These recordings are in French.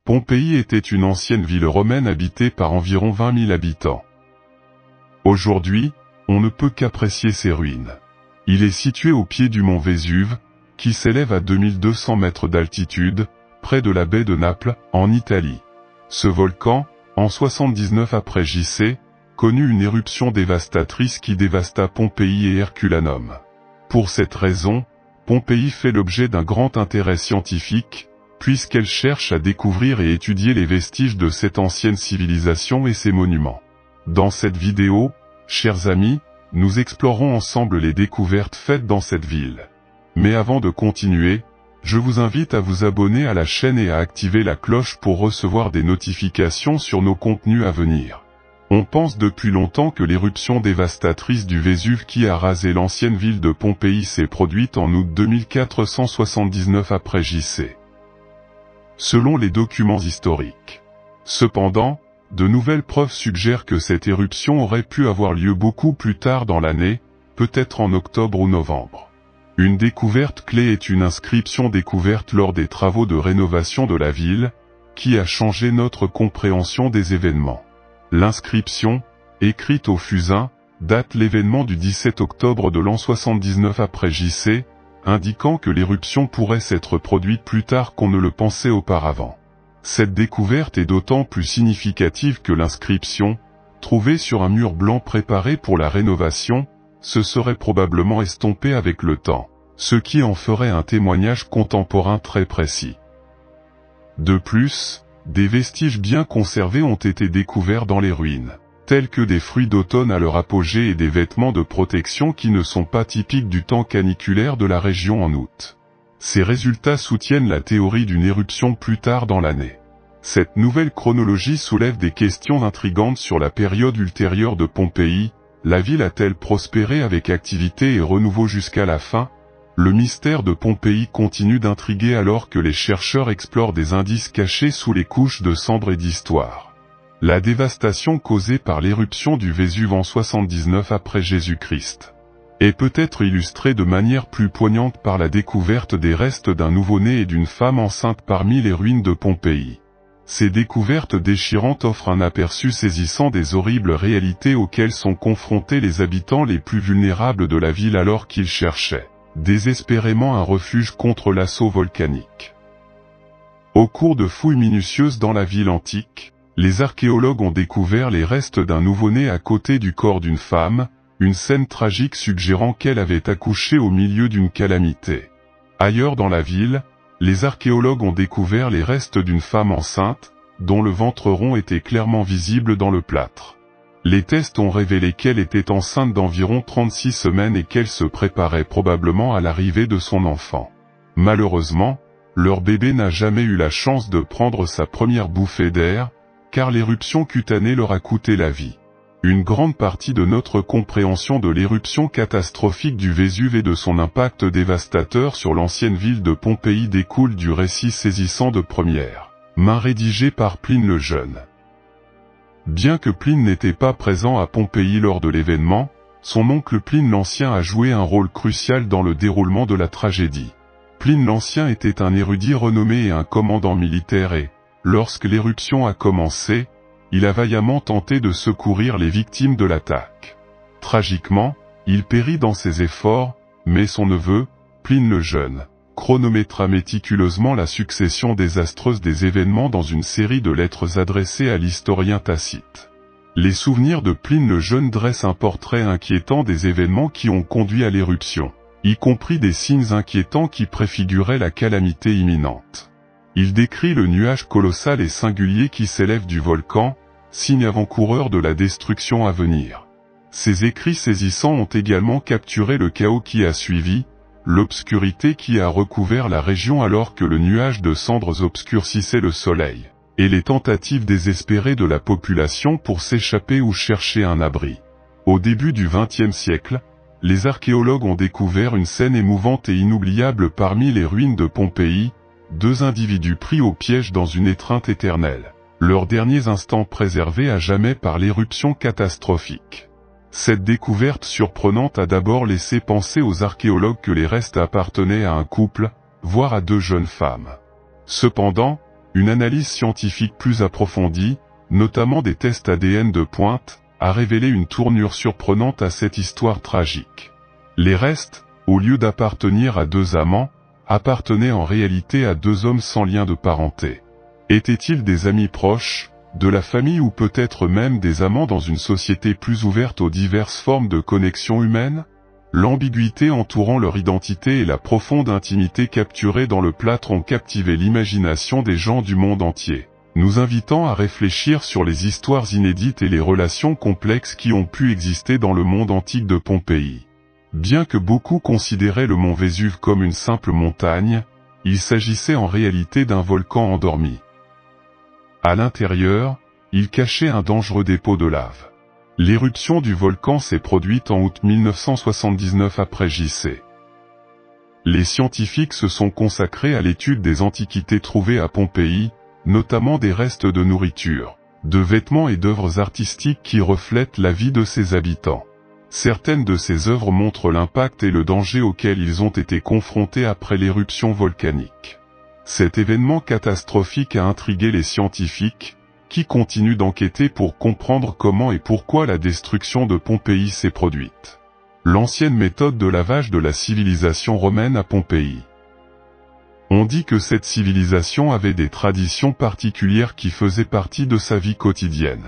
Pompéi était une ancienne ville romaine habitée par environ 20 000 habitants. Aujourd'hui, on ne peut qu'apprécier ses ruines. Il est situé au pied du mont Vésuve, qui s'élève à 2200 mètres d'altitude, près de la baie de Naples, en Italie. Ce volcan, en 79 après JC, connut une éruption dévastatrice qui dévasta Pompéi et Herculanum. Pour cette raison, Pompéi fait l'objet d'un grand intérêt scientifique, puisqu'elle cherche à découvrir et étudier les vestiges de cette ancienne civilisation et ses monuments. Dans cette vidéo, chers amis, nous explorons ensemble les découvertes faites dans cette ville. Mais avant de continuer, je vous invite à vous abonner à la chaîne et à activer la cloche pour recevoir des notifications sur nos contenus à venir. On pense depuis longtemps que l'éruption dévastatrice du Vésuve qui a rasé l'ancienne ville de Pompéi s'est produite en août 2479 après JC. Selon les documents historiques. Cependant, de nouvelles preuves suggèrent que cette éruption aurait pu avoir lieu beaucoup plus tard dans l'année, peut-être en octobre ou novembre. Une découverte clé est une inscription découverte lors des travaux de rénovation de la ville, qui a changé notre compréhension des événements. L'inscription, écrite au fusain, date l'événement du 17 octobre de l'an 79 après JC, indiquant que l'éruption pourrait s'être produite plus tard qu'on ne le pensait auparavant. Cette découverte est d'autant plus significative que l'inscription, trouvée sur un mur blanc préparé pour la rénovation, se serait probablement estompée avec le temps, ce qui en ferait un témoignage contemporain très précis. De plus, des vestiges bien conservés ont été découverts dans les ruines, tels que des fruits d'automne à leur apogée et des vêtements de protection qui ne sont pas typiques du temps caniculaire de la région en août. Ces résultats soutiennent la théorie d'une éruption plus tard dans l'année. Cette nouvelle chronologie soulève des questions intrigantes sur la période ultérieure de Pompéi. La ville a-t-elle prospéré avec activité et renouveau jusqu'à la fin? Le mystère de Pompéi continue d'intriguer alors que les chercheurs explorent des indices cachés sous les couches de cendres et d'histoire. La dévastation causée par l'éruption du Vésuve en 79 après Jésus-Christ est peut-être illustrée de manière plus poignante par la découverte des restes d'un nouveau-né et d'une femme enceinte parmi les ruines de Pompéi. Ces découvertes déchirantes offrent un aperçu saisissant des horribles réalités auxquelles sont confrontés les habitants les plus vulnérables de la ville alors qu'ils cherchaient désespérément un refuge contre l'assaut volcanique. Au cours de fouilles minutieuses dans la ville antique, les archéologues ont découvert les restes d'un nouveau-né à côté du corps d'une femme, une scène tragique suggérant qu'elle avait accouché au milieu d'une calamité. Ailleurs dans la ville, les archéologues ont découvert les restes d'une femme enceinte, dont le ventre rond était clairement visible dans le plâtre. Les tests ont révélé qu'elle était enceinte d'environ 36 semaines et qu'elle se préparait probablement à l'arrivée de son enfant. Malheureusement, leur bébé n'a jamais eu la chance de prendre sa première bouffée d'air, car l'éruption cutanée leur a coûté la vie. Une grande partie de notre compréhension de l'éruption catastrophique du Vésuve et de son impact dévastateur sur l'ancienne ville de Pompéi découle du récit saisissant de première main rédigé par Pline le Jeune. Bien que Pline n'était pas présent à Pompéi lors de l'événement, son oncle Pline l'Ancien a joué un rôle crucial dans le déroulement de la tragédie. Pline l'Ancien était un érudit renommé et un commandant militaire et, lorsque l'éruption a commencé, il a vaillamment tenté de secourir les victimes de l'attaque. Tragiquement, il périt dans ses efforts, mais son neveu, Pline le Jeune, chronométra méticuleusement la succession désastreuse des événements dans une série de lettres adressées à l'historien Tacite. Les souvenirs de Pline le Jeune dressent un portrait inquiétant des événements qui ont conduit à l'éruption, y compris des signes inquiétants qui préfiguraient la calamité imminente. Il décrit le nuage colossal et singulier qui s'élève du volcan, signe avant-coureur de la destruction à venir. Ces écrits saisissants ont également capturé le chaos qui a suivi, l'obscurité qui a recouvert la région alors que le nuage de cendres obscurcissait le soleil, et les tentatives désespérées de la population pour s'échapper ou chercher un abri. Au début du XXe siècle, les archéologues ont découvert une scène émouvante et inoubliable parmi les ruines de Pompéi, deux individus pris au piège dans une étreinte éternelle, leurs derniers instants préservés à jamais par l'éruption catastrophique. Cette découverte surprenante a d'abord laissé penser aux archéologues que les restes appartenaient à un couple, voire à deux jeunes femmes. Cependant, une analyse scientifique plus approfondie, notamment des tests ADN de pointe, a révélé une tournure surprenante à cette histoire tragique. Les restes, au lieu d'appartenir à deux amants, appartenaient en réalité à deux hommes sans lien de parenté. Étaient-ils des amis proches, de la famille ou peut-être même des amants dans une société plus ouverte aux diverses formes de connexion humaine? L'ambiguïté entourant leur identité et la profonde intimité capturée dans le plâtre ont captivé l'imagination des gens du monde entier, nous invitant à réfléchir sur les histoires inédites et les relations complexes qui ont pu exister dans le monde antique de Pompéi. Bien que beaucoup considéraient le mont Vésuve comme une simple montagne, il s'agissait en réalité d'un volcan endormi. À l'intérieur, il cachait un dangereux dépôt de lave. L'éruption du volcan s'est produite en août 1979 après JC. Les scientifiques se sont consacrés à l'étude des antiquités trouvées à Pompéi, notamment des restes de nourriture, de vêtements et d'œuvres artistiques qui reflètent la vie de ses habitants. Certaines de ces œuvres montrent l'impact et le danger auxquels ils ont été confrontés après l'éruption volcanique. Cet événement catastrophique a intrigué les scientifiques, qui continuent d'enquêter pour comprendre comment et pourquoi la destruction de Pompéi s'est produite. L'ancienne méthode de lavage de la civilisation romaine à Pompéi. On dit que cette civilisation avait des traditions particulières qui faisaient partie de sa vie quotidienne.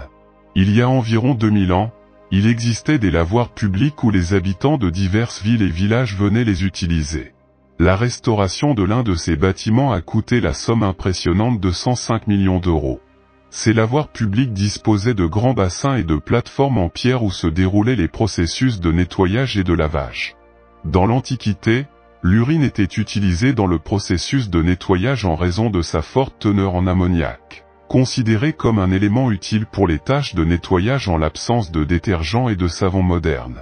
Il y a environ 2000 ans, il existait des lavoirs publics où les habitants de diverses villes et villages venaient les utiliser. La restauration de l'un de ces bâtiments a coûté la somme impressionnante de 105 millions d'euros. Ces lavoirs publics disposaient de grands bassins et de plateformes en pierre où se déroulaient les processus de nettoyage et de lavage. Dans l'Antiquité, l'urine était utilisée dans le processus de nettoyage en raison de sa forte teneur en ammoniac, considéré comme un élément utile pour les tâches de nettoyage en l'absence de détergents et de savons modernes.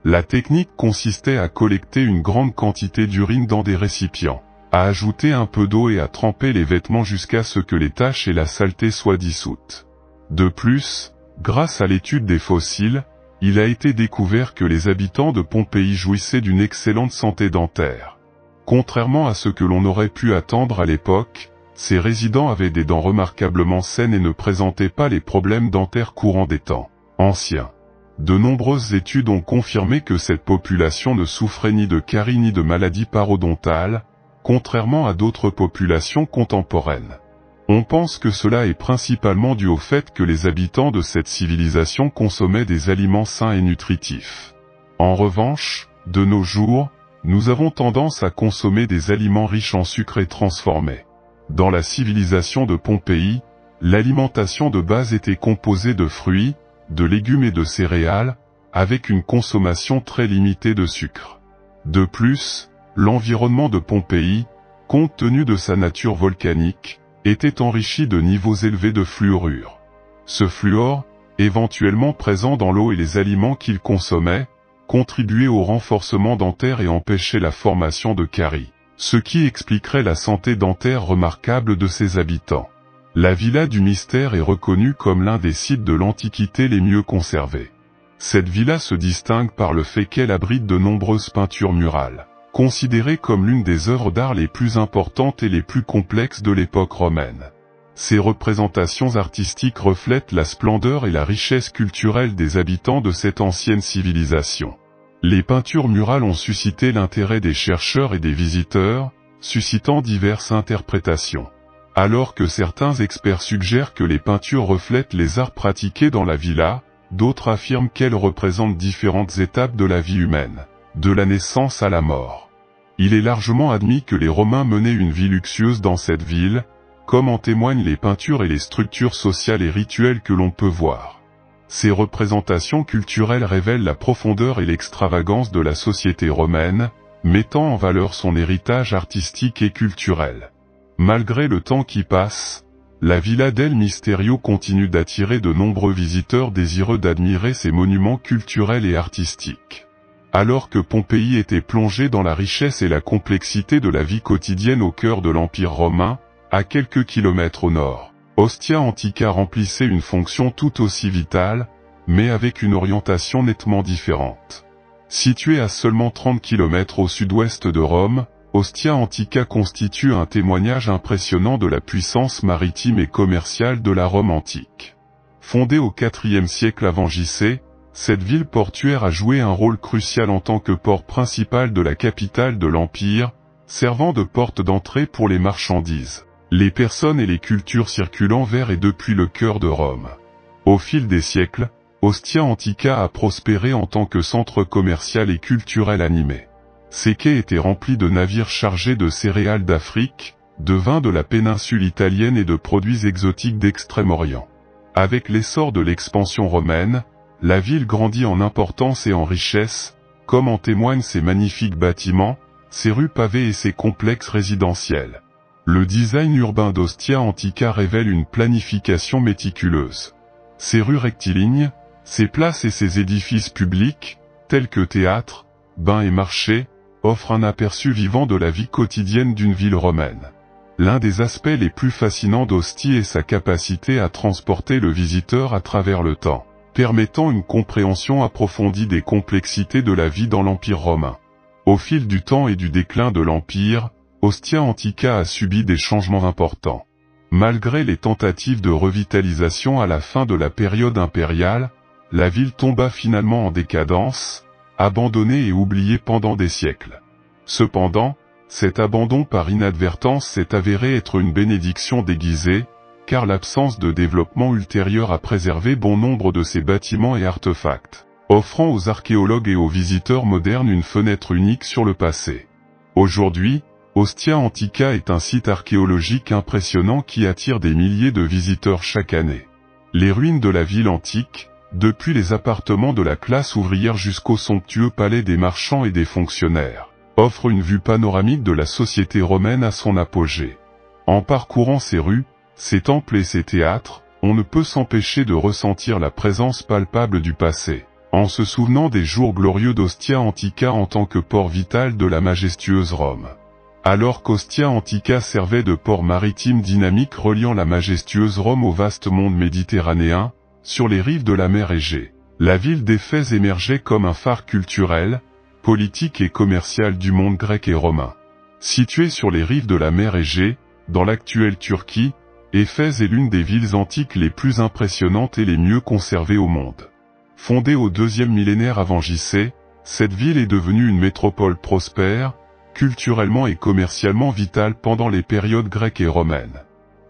La technique consistait à collecter une grande quantité d'urine dans des récipients, à ajouter un peu d'eau et à tremper les vêtements jusqu'à ce que les taches et la saleté soient dissoutes. De plus, grâce à l'étude des fossiles, il a été découvert que les habitants de Pompéi jouissaient d'une excellente santé dentaire. Contrairement à ce que l'on aurait pu attendre à l'époque, ces résidents avaient des dents remarquablement saines et ne présentaient pas les problèmes dentaires courants des temps anciens. De nombreuses études ont confirmé que cette population ne souffrait ni de caries ni de maladies parodontales, contrairement à d'autres populations contemporaines. On pense que cela est principalement dû au fait que les habitants de cette civilisation consommaient des aliments sains et nutritifs. En revanche, de nos jours, nous avons tendance à consommer des aliments riches en sucre et transformés. Dans la civilisation de Pompéi, l'alimentation de base était composée de fruits, de légumes et de céréales, avec une consommation très limitée de sucre. De plus, l'environnement de Pompéi, compte tenu de sa nature volcanique, était enrichi de niveaux élevés de fluorure. Ce fluor, éventuellement présent dans l'eau et les aliments qu'il consommait, contribuait au renforcement dentaire et empêchait la formation de caries, ce qui expliquerait la santé dentaire remarquable de ses habitants. La Villa du Mystère est reconnue comme l'un des sites de l'Antiquité les mieux conservés. Cette villa se distingue par le fait qu'elle abrite de nombreuses peintures murales, considérée comme l'une des œuvres d'art les plus importantes et les plus complexes de l'époque romaine. Ces représentations artistiques reflètent la splendeur et la richesse culturelle des habitants de cette ancienne civilisation. Les peintures murales ont suscité l'intérêt des chercheurs et des visiteurs, suscitant diverses interprétations. Alors que certains experts suggèrent que les peintures reflètent les arts pratiqués dans la villa, d'autres affirment qu'elles représentent différentes étapes de la vie humaine, de la naissance à la mort. Il est largement admis que les Romains menaient une vie luxueuse dans cette ville, comme en témoignent les peintures et les structures sociales et rituelles que l'on peut voir. Ces représentations culturelles révèlent la profondeur et l'extravagance de la société romaine, mettant en valeur son héritage artistique et culturel. Malgré le temps qui passe, la Villa del Misterio continue d'attirer de nombreux visiteurs désireux d'admirer ses monuments culturels et artistiques. Alors que Pompéi était plongée dans la richesse et la complexité de la vie quotidienne au cœur de l'Empire romain, à quelques kilomètres au nord, Ostia Antica remplissait une fonction tout aussi vitale, mais avec une orientation nettement différente. Située à seulement 30 km au sud-ouest de Rome, Ostia Antica constitue un témoignage impressionnant de la puissance maritime et commerciale de la Rome antique. Fondée au IVe siècle avant J.C., cette ville portuaire a joué un rôle crucial en tant que port principal de la capitale de l'Empire, servant de porte d'entrée pour les marchandises, les personnes et les cultures circulant vers et depuis le cœur de Rome. Au fil des siècles, Ostia Antica a prospéré en tant que centre commercial et culturel animé. Ses quais étaient remplis de navires chargés de céréales d'Afrique, de vins de la péninsule italienne et de produits exotiques d'Extrême-Orient. Avec l'essor de l'expansion romaine, la ville grandit en importance et en richesse, comme en témoignent ses magnifiques bâtiments, ses rues pavées et ses complexes résidentiels. Le design urbain d'Ostia Antica révèle une planification méticuleuse. Ses rues rectilignes, ses places et ses édifices publics, tels que théâtres, bains et marchés, offrent un aperçu vivant de la vie quotidienne d'une ville romaine. L'un des aspects les plus fascinants d'Ostie est sa capacité à transporter le visiteur à travers le temps, permettant une compréhension approfondie des complexités de la vie dans l'Empire romain. Au fil du temps et du déclin de l'Empire, Ostia Antica a subi des changements importants. Malgré les tentatives de revitalisation à la fin de la période impériale, la ville tomba finalement en décadence, abandonnée et oubliée pendant des siècles. Cependant, cet abandon par inadvertance s'est avéré être une bénédiction déguisée, car l'absence de développement ultérieur a préservé bon nombre de ces bâtiments et artefacts, offrant aux archéologues et aux visiteurs modernes une fenêtre unique sur le passé. Aujourd'hui, Ostia Antica est un site archéologique impressionnant qui attire des milliers de visiteurs chaque année. Les ruines de la ville antique, depuis les appartements de la classe ouvrière jusqu'au somptueux palais des marchands et des fonctionnaires, offrent une vue panoramique de la société romaine à son apogée. En parcourant ces rues, ces temples et ces théâtres, on ne peut s'empêcher de ressentir la présence palpable du passé, en se souvenant des jours glorieux d'Ostia Antica en tant que port vital de la majestueuse Rome. Alors qu'Ostia Antica servait de port maritime dynamique reliant la majestueuse Rome au vaste monde méditerranéen, sur les rives de la mer Égée, la ville d'Éphèse émergeait comme un phare culturel, politique et commercial du monde grec et romain. Située sur les rives de la mer Égée, dans l'actuelle Turquie, Éphèse est l'une des villes antiques les plus impressionnantes et les mieux conservées au monde. Fondée au deuxième millénaire avant J.C., cette ville est devenue une métropole prospère, culturellement et commercialement vitale pendant les périodes grecques et romaines.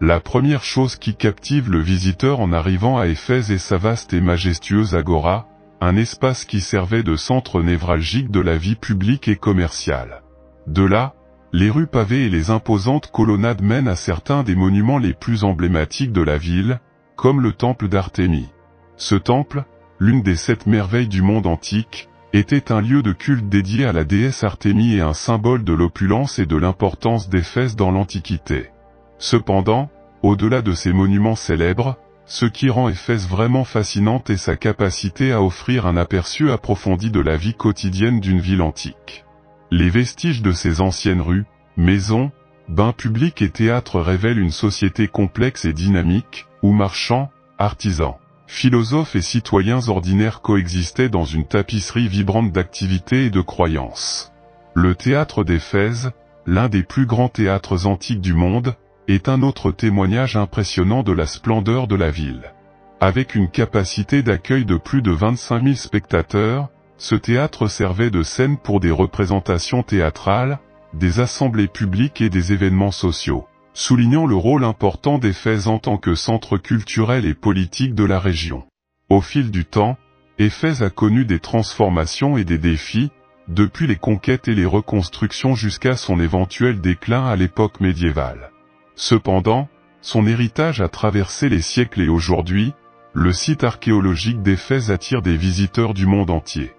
La première chose qui captive le visiteur en arrivant à Éphèse est sa vaste et majestueuse agora, un espace qui servait de centre névralgique de la vie publique et commerciale. De là, les rues pavées et les imposantes colonnades mènent à certains des monuments les plus emblématiques de la ville, comme le temple d'Artémis. Ce temple, l'une des 7 merveilles du monde antique, était un lieu de culte dédié à la déesse Artémis et un symbole de l'opulence et de l'importance d'Éphèse dans l'Antiquité. Cependant, au-delà de ces monuments célèbres, ce qui rend Éphèse vraiment fascinante est sa capacité à offrir un aperçu approfondi de la vie quotidienne d'une ville antique. Les vestiges de ces anciennes rues, maisons, bains publics et théâtres révèlent une société complexe et dynamique, où marchands, artisans, philosophes et citoyens ordinaires coexistaient dans une tapisserie vibrante d'activités et de croyances. Le théâtre d'Éphèse, l'un des plus grands théâtres antiques du monde, est un autre témoignage impressionnant de la splendeur de la ville. Avec une capacité d'accueil de plus de 25 000 spectateurs, ce théâtre servait de scène pour des représentations théâtrales, des assemblées publiques et des événements sociaux, soulignant le rôle important d'Éphèse en tant que centre culturel et politique de la région. Au fil du temps, Éphèse a connu des transformations et des défis, depuis les conquêtes et les reconstructions jusqu'à son éventuel déclin à l'époque médiévale. Cependant, son héritage a traversé les siècles et aujourd'hui, le site archéologique d'Éphèse attire des visiteurs du monde entier.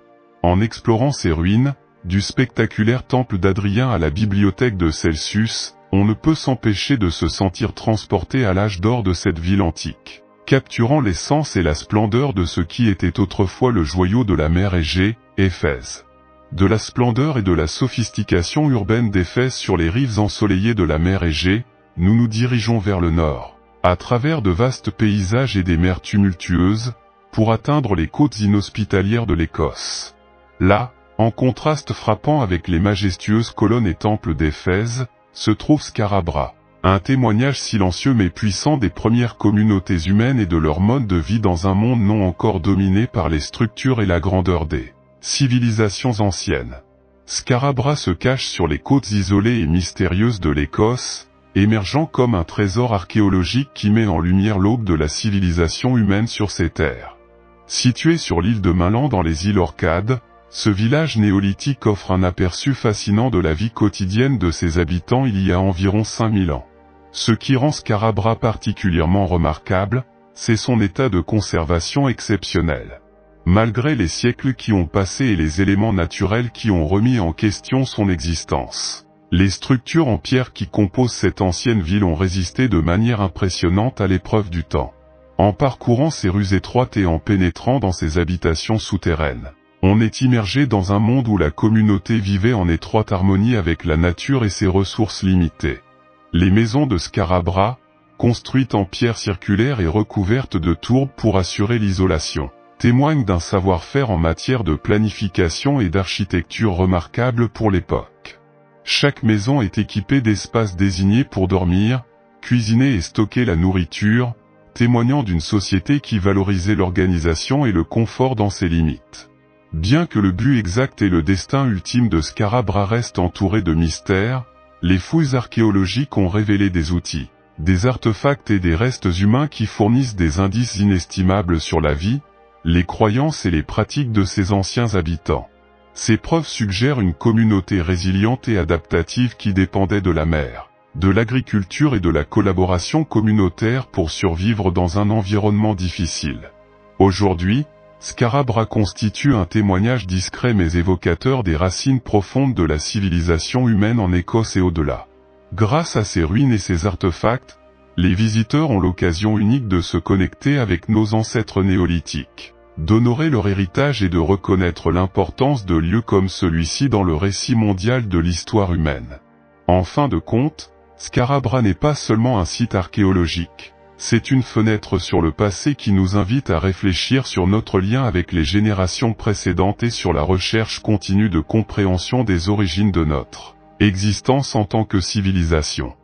En explorant ses ruines, du spectaculaire temple d'Adrien à la bibliothèque de Celsus, on ne peut s'empêcher de se sentir transporté à l'âge d'or de cette ville antique, capturant l'essence et la splendeur de ce qui était autrefois le joyau de la mer Égée, Éphèse. De la splendeur et de la sophistication urbaine d'Éphèse sur les rives ensoleillées de la mer Égée, nous nous dirigeons vers le nord, à travers de vastes paysages et des mers tumultueuses, pour atteindre les côtes inhospitalières de l'Écosse. Là, En contraste frappant avec les majestueuses colonnes et temples d'Éphèse, se trouve Scarabra, un témoignage silencieux mais puissant des premières communautés humaines et de leur mode de vie dans un monde non encore dominé par les structures et la grandeur des civilisations anciennes. Scarabra se cache sur les côtes isolées et mystérieuses de l'Écosse, émergeant comme un trésor archéologique qui met en lumière l'aube de la civilisation humaine sur ces terres. Situé sur l'île de Mainland dans les îles Orcades, ce village néolithique offre un aperçu fascinant de la vie quotidienne de ses habitants il y a environ 5000 ans. Ce qui rend Scarabra particulièrement remarquable, c'est son état de conservation exceptionnel. Malgré les siècles qui ont passé et les éléments naturels qui ont remis en question son existence, les structures en pierre qui composent cette ancienne ville ont résisté de manière impressionnante à l'épreuve du temps. En parcourant ces rues étroites et en pénétrant dans ces habitations souterraines, on est immergé dans un monde où la communauté vivait en étroite harmonie avec la nature et ses ressources limitées. Les maisons de Scarabra, construites en pierre circulaire et recouvertes de tourbes pour assurer l'isolation, témoignent d'un savoir-faire en matière de planification et d'architecture remarquable pour l'époque. Chaque maison est équipée d'espaces désignés pour dormir, cuisiner et stocker la nourriture, témoignant d'une société qui valorisait l'organisation et le confort dans ses limites. Bien que le but exact et le destin ultime de Scarabra restent entourés de mystères, les fouilles archéologiques ont révélé des outils, des artefacts et des restes humains qui fournissent des indices inestimables sur la vie, les croyances et les pratiques de ces anciens habitants. Ces preuves suggèrent une communauté résiliente et adaptative qui dépendait de la mer, de l'agriculture et de la collaboration communautaire pour survivre dans un environnement difficile. Aujourd'hui, Scarabra constitue un témoignage discret mais évocateur des racines profondes de la civilisation humaine en Écosse et au-delà. Grâce à ses ruines et ses artefacts, les visiteurs ont l'occasion unique de se connecter avec nos ancêtres néolithiques, d'honorer leur héritage et de reconnaître l'importance de lieux comme celui-ci dans le récit mondial de l'histoire humaine. En fin de compte, Scarabra n'est pas seulement un site archéologique. C'est une fenêtre sur le passé qui nous invite à réfléchir sur notre lien avec les générations précédentes et sur la recherche continue de compréhension des origines de notre existence en tant que civilisation.